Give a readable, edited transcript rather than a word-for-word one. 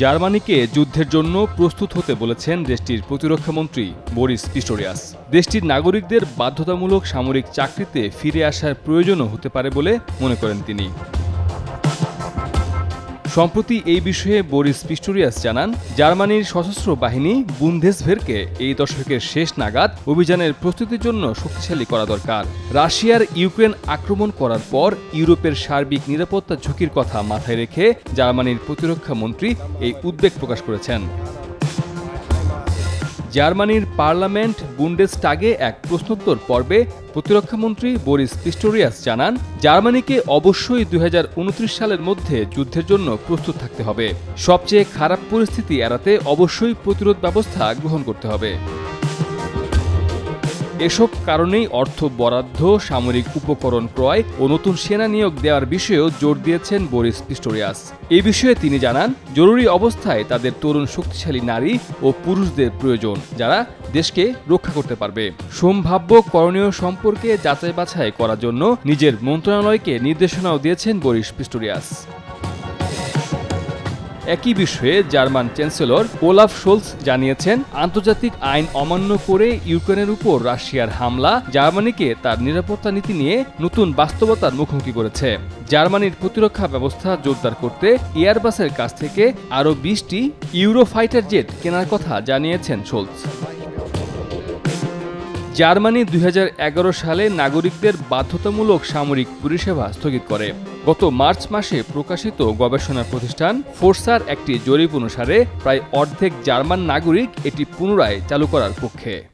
জার্মানিকে যুদ্ধের জন্য প্রস্তুত হতে বলেছেন দেশটির প্রতিরক্ষামন্ত্রী বরিস পিস্টোরিয়াস। দেশটির নাগরিকদের বাধ্যতামূলক সামরিক চাকরিতে ফিরে আসার প্রয়োজনও হতে পারে বলে মনে করেন তিনি। সম্প্রতি এই বিষয়ে বরিস পিস্টোরিয়াস জানান, জার্মানির সশস্ত্র বাহিনী বুন্দেসভেরকে এই দশকের শেষ নাগাদ অভিযানের প্রস্তুতির জন্য শক্তিশালী করা দরকার। রাশিয়ার ইউক্রেন আক্রমণ করার পর ইউরোপের সার্বিক নিরাপত্তা ঝুঁকির কথা মাথায় রেখে জার্মানির প্রতিরক্ষা মন্ত্রী এই উদ্বেগ প্রকাশ করেছেন। জার্মানির পার্লামেন্ট বুন্ডেসটাগে এক প্রশ্নোত্তর পর্বে প্রতিরক্ষামন্ত্রী বরিস পিস্টোরিয়াস জানান, জার্মানিকে অবশ্যই 2029 সালের মধ্যে যুদ্ধের জন্য প্রস্তুত থাকতে হবে। সবচেয়ে খারাপ পরিস্থিতি এড়াতে অবশ্যই প্রতিরোধ ব্যবস্থা গ্রহণ করতে হবে। এসব কারণেই অর্থ বরাদ্দ, সামরিক উপকরণ ক্রয় ও নতুন সেনা নিয়োগ দেওয়ার বিষয়েও জোর দিয়েছেন বরিস পিস্টোরিয়াস। এই বিষয়ে তিনি জানান, জরুরি অবস্থায় তাদের তরুণ শক্তিশালী নারী ও পুরুষদের প্রয়োজন, যারা দেশকে রক্ষা করতে পারবে। সম্ভাব্য করণীয় সম্পর্কে যাচাই বাছাই করার জন্য নিজের মন্ত্রণালয়কে নির্দেশনাও দিয়েছেন বরিস পিস্টোরিয়াস। একই বিষয়ে জার্মান চ্যান্সেলর ওলাফ শোলস জানিয়েছেন, আন্তর্জাতিক আইন অমান্য করে ইউক্রেনের উপর রাশিয়ার হামলা জার্মানিকে তার নিরাপত্তা নীতি নিয়ে নতুন বাস্তবতার মুখোমুখি করেছে। জার্মানির প্রতিরক্ষা ব্যবস্থা জোরদার করতে এয়ারবাসের কাছ থেকে আরও 20টি ইউরোফাইটার জেট কেনার কথা জানিয়েছেন শোলস। জার্মানি 2011 সালে নাগরিকদের বাধ্যতামূলক সামরিক পরিষেবা স্থগিত করে। গত মার্চ মাসে প্রকাশিত গবেষণা প্রতিষ্ঠান ফোর্সার একটি জরিপ অনুসারে প্রায় অর্ধেক জার্মান নাগরিক এটি পুনরায় চালু করার পক্ষে।